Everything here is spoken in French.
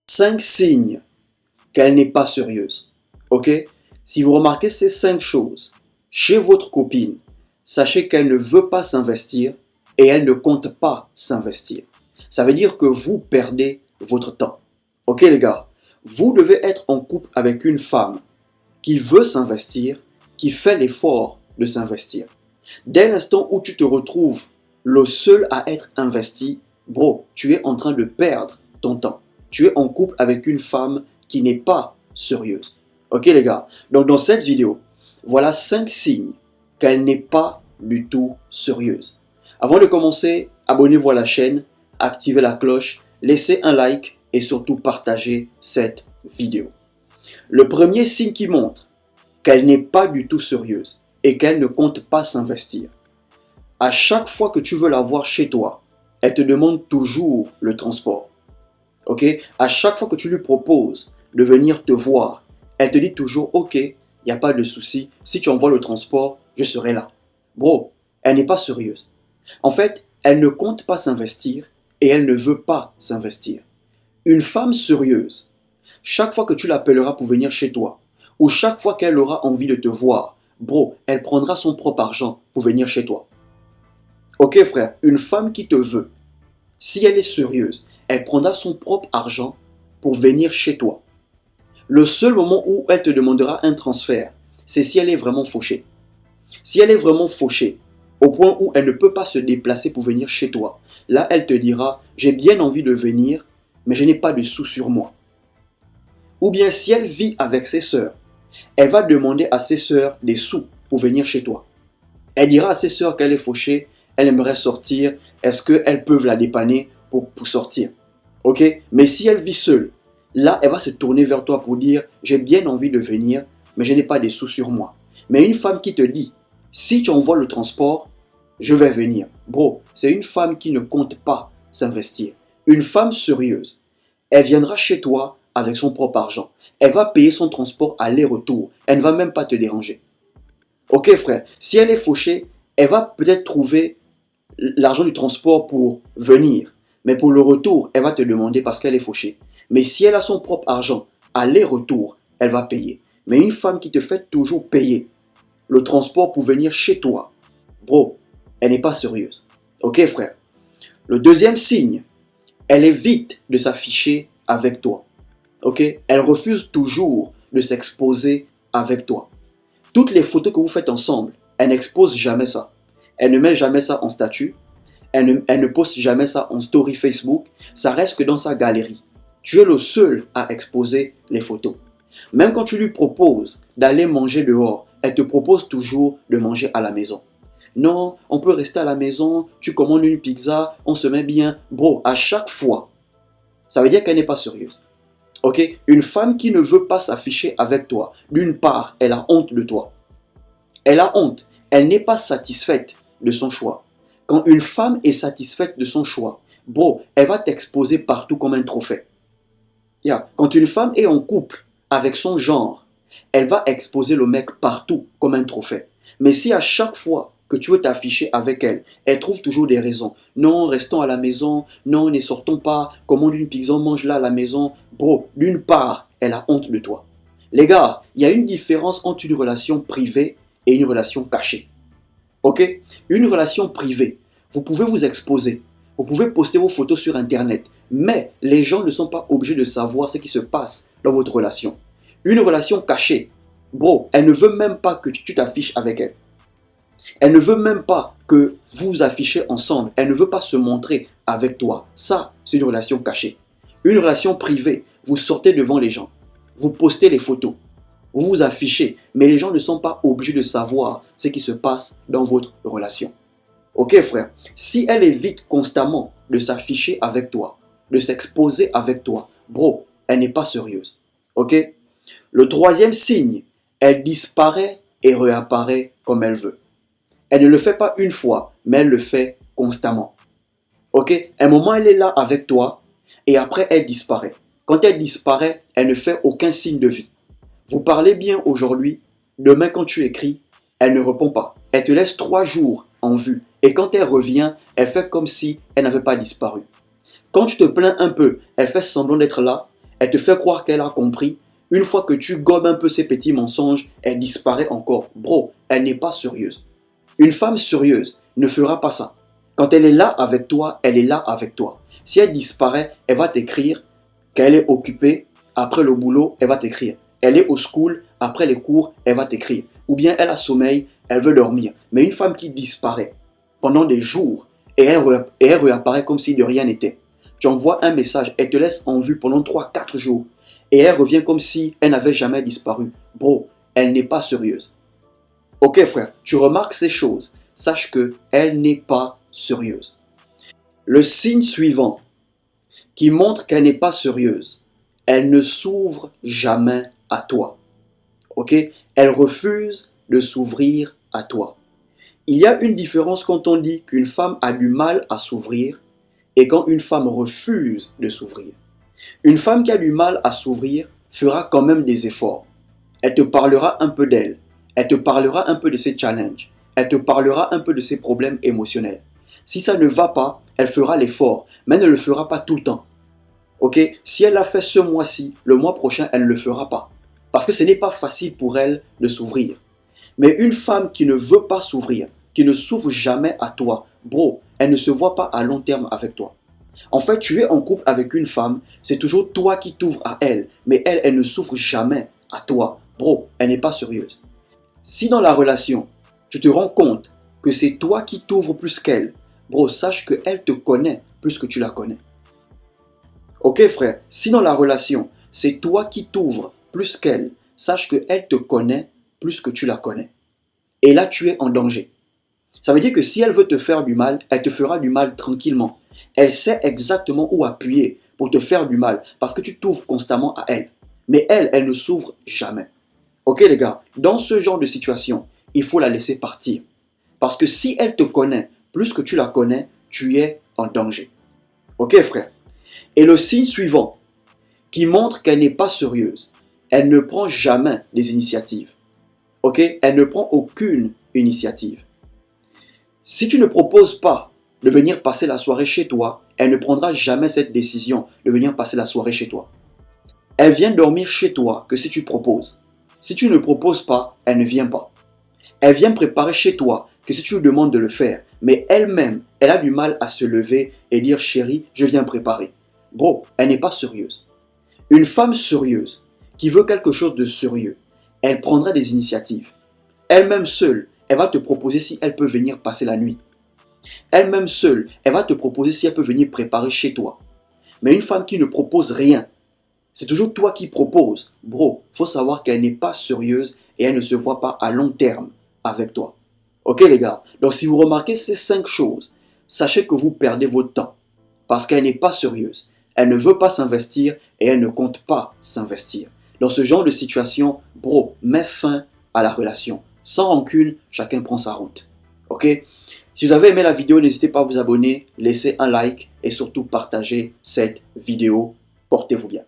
5 signes qu'elle n'est pas sérieuse. Ok? Si vous remarquez ces 5 choses chez votre copine, sachez qu'elle ne veut pas s'investir et elle ne compte pas s'investir. Ça veut dire que vous perdez votre temps. Ok les gars? Vous devez être en couple avec une femme qui veut s'investir, qui fait l'effort de s'investir. Dès l'instant où tu te retrouves le seul à être investi, bro, tu es en train de perdre ton temps. Tu es en couple avec une femme qui n'est pas sérieuse. Ok les gars? Donc dans cette vidéo, voilà 5 signes qu'elle n'est pas du tout sérieuse. Avant de commencer, abonnez-vous à la chaîne, activez la cloche, laissez un like et surtout partagez cette vidéo. Le premier signe qui montre qu'elle n'est pas du tout sérieuse et qu'elle ne compte pas s'investir. À chaque fois que tu veux la voir chez toi, elle te demande toujours le transport. Ok? À chaque fois que tu lui proposes de venir te voir, elle te dit toujours ok, il n'y a pas de souci, si tu envoies le transport, je serai là. Bro, elle n'est pas sérieuse. En fait, elle ne compte pas s'investir et elle ne veut pas s'investir. Une femme sérieuse, chaque fois que tu l'appelleras pour venir chez toi, ou chaque fois qu'elle aura envie de te voir, bro, elle prendra son propre argent pour venir chez toi. Ok frère, une femme qui te veut, si elle est sérieuse, elle prendra son propre argent pour venir chez toi. Le seul moment où elle te demandera un transfert, c'est si elle est vraiment fauchée. Si elle est vraiment fauchée, au point où elle ne peut pas se déplacer pour venir chez toi, là elle te dira, j'ai bien envie de venir, mais je n'ai pas de sous sur moi. Ou bien si elle vit avec ses sœurs, elle va demander à ses sœurs des sous pour venir chez toi. Elle dira à ses sœurs qu'elle est fauchée, elle aimerait sortir, est-ce qu'elles peuvent la dépanner pour sortir? Ok? Mais si elle vit seule, là, elle va se tourner vers toi pour dire, j'ai bien envie de venir, mais je n'ai pas de sous sur moi. Mais une femme qui te dit, si tu envoies le transport, je vais venir. Bro, c'est une femme qui ne compte pas s'investir. Une femme sérieuse, elle viendra chez toi avec son propre argent. Elle va payer son transport aller-retour. Elle ne va même pas te déranger. Ok frère, si elle est fauchée, elle va peut-être trouver l'argent du transport pour venir. Mais pour le retour, elle va te demander parce qu'elle est fauchée. Mais si elle a son propre argent, aller-retour, elle va payer. Mais une femme qui te fait toujours payer le transport pour venir chez toi, bro, elle n'est pas sérieuse. Ok frère? Le deuxième signe, elle évite de s'afficher avec toi. Ok? Elle refuse toujours de s'exposer avec toi. Toutes les photos que vous faites ensemble, elle n'expose jamais ça. Elle ne met jamais ça en statut. Elle ne poste jamais ça en story Facebook. Ça reste que dans sa galerie. Tu es le seul à exposer les photos. Même quand tu lui proposes d'aller manger dehors, elle te propose toujours de manger à la maison. Non, on peut rester à la maison, tu commandes une pizza, on se met bien. Bro, à chaque fois, ça veut dire qu'elle n'est pas sérieuse. Ok? Une femme qui ne veut pas s'afficher avec toi, d'une part, elle a honte de toi. Elle a honte. Elle n'est pas satisfaite de son choix. Quand une femme est satisfaite de son choix, bro, elle va t'exposer partout comme un trophée. Yeah. Quand une femme est en couple avec son genre, elle va exposer le mec partout comme un trophée. Mais si à chaque fois que tu veux t'afficher avec elle, elle trouve toujours des raisons. Non, restons à la maison. Non, ne sortons pas. Commande une pizza, mange là à la maison. Bro, d'une part, elle a honte de toi. Les gars, il y a une différence entre une relation privée et une relation cachée. Ok? Une relation privée, vous pouvez vous exposer. Vous pouvez poster vos photos sur Internet. Mais les gens ne sont pas obligés de savoir ce qui se passe dans votre relation. Une relation cachée, bro, elle ne veut même pas que tu t'affiches avec elle. Elle ne veut même pas que vous vous affichez ensemble. Elle ne veut pas se montrer avec toi. Ça, c'est une relation cachée. Une relation privée, vous sortez devant les gens. Vous postez les photos. Vous vous affichez. Mais les gens ne sont pas obligés de savoir ce qui se passe dans votre relation. Ok frère, si elle évite constamment de s'afficher avec toi, de s'exposer avec toi, bro, elle n'est pas sérieuse. Ok? Le troisième signe, elle disparaît et réapparaît comme elle veut. Elle ne le fait pas une fois, mais elle le fait constamment. Ok? Un moment, elle est là avec toi et après, elle disparaît. Quand elle disparaît, elle ne fait aucun signe de vie. Vous parlez bien aujourd'hui, demain quand tu écris, elle ne répond pas. Elle te laisse 3 jours en vue. Et quand elle revient, elle fait comme si elle n'avait pas disparu. Quand tu te plains un peu, elle fait semblant d'être là. Elle te fait croire qu'elle a compris. Une fois que tu gobes un peu ses petits mensonges, elle disparaît encore. Bro, elle n'est pas sérieuse. Une femme sérieuse ne fera pas ça. Quand elle est là avec toi, elle est là avec toi. Si elle disparaît, elle va t'écrire qu'elle est occupée. Après le boulot, elle va t'écrire. Elle est au school, après les cours, elle va t'écrire. Ou bien elle a sommeil, elle veut dormir. Mais une femme qui disparaît pendant des jours et elle réapparaît comme si de rien n'était. Tu envoies un message, elle te laisse en vue pendant 3-4 jours. Et elle revient comme si elle n'avait jamais disparu. Bro, elle n'est pas sérieuse. Ok frère, tu remarques ces choses. Sache qu'elle n'est pas sérieuse. Le signe suivant qui montre qu'elle n'est pas sérieuse, elle ne s'ouvre jamais à toi. Ok? Elle refuse de s'ouvrir à toi. Il y a une différence quand on dit qu'une femme a du mal à s'ouvrir et quand une femme refuse de s'ouvrir. Une femme qui a du mal à s'ouvrir fera quand même des efforts. Elle te parlera un peu d'elle. Elle te parlera un peu de ses challenges. Elle te parlera un peu de ses problèmes émotionnels. Si ça ne va pas, elle fera l'effort, mais elle ne le fera pas tout le temps. Ok? Si elle l'a fait ce mois-ci, le mois prochain, elle ne le fera pas. Parce que ce n'est pas facile pour elle de s'ouvrir. Mais une femme qui ne veut pas s'ouvrir, qui ne s'ouvre jamais à toi, bro, elle ne se voit pas à long terme avec toi. En fait, tu es en couple avec une femme, c'est toujours toi qui t'ouvres à elle, mais elle, elle ne s'ouvre jamais à toi. Bro, elle n'est pas sérieuse. Si dans la relation, tu te rends compte que c'est toi qui t'ouvres plus qu'elle, bro, sache qu'elle te connaît plus que tu la connais. Ok frère, si dans la relation, c'est toi qui t'ouvres plus qu'elle, sache qu'elle te connaît plus que tu la connais. Et là, tu es en danger. Ça veut dire que si elle veut te faire du mal, elle te fera du mal tranquillement. Elle sait exactement où appuyer pour te faire du mal parce que tu t'ouvres constamment à elle. Mais elle, elle ne s'ouvre jamais. Ok les gars, dans ce genre de situation, il faut la laisser partir. Parce que si elle te connaît plus que tu la connais, tu es en danger. Ok frère? Et le signe suivant, qui montre qu'elle n'est pas sérieuse, elle ne prend jamais les initiatives. Ok? Elle ne prend aucune initiative. Si tu ne proposes pas de venir passer la soirée chez toi, elle ne prendra jamais cette décision de venir passer la soirée chez toi. Elle vient dormir chez toi que si tu proposes. Si tu ne proposes pas, elle ne vient pas. Elle vient préparer chez toi que si tu lui demandes de le faire. Mais elle-même, elle a du mal à se lever et dire chérie, je viens préparer. Bro, elle n'est pas sérieuse. Une femme sérieuse qui veut quelque chose de sérieux, elle prendra des initiatives. Elle-même seule, elle va te proposer si elle peut venir passer la nuit. Elle-même seule, elle va te proposer si elle peut venir préparer chez toi. Mais une femme qui ne propose rien, c'est toujours toi qui proposes. Bro, il faut savoir qu'elle n'est pas sérieuse et elle ne se voit pas à long terme avec toi. Ok les gars? Donc si vous remarquez ces 5 choses, sachez que vous perdez votre temps. Parce qu'elle n'est pas sérieuse. Elle ne veut pas s'investir et elle ne compte pas s'investir. Dans ce genre de situation, bro, mets fin à la relation. Sans rancune, chacun prend sa route. Ok? Si vous avez aimé la vidéo, n'hésitez pas à vous abonner, laisser un like et surtout partager cette vidéo. Portez-vous bien.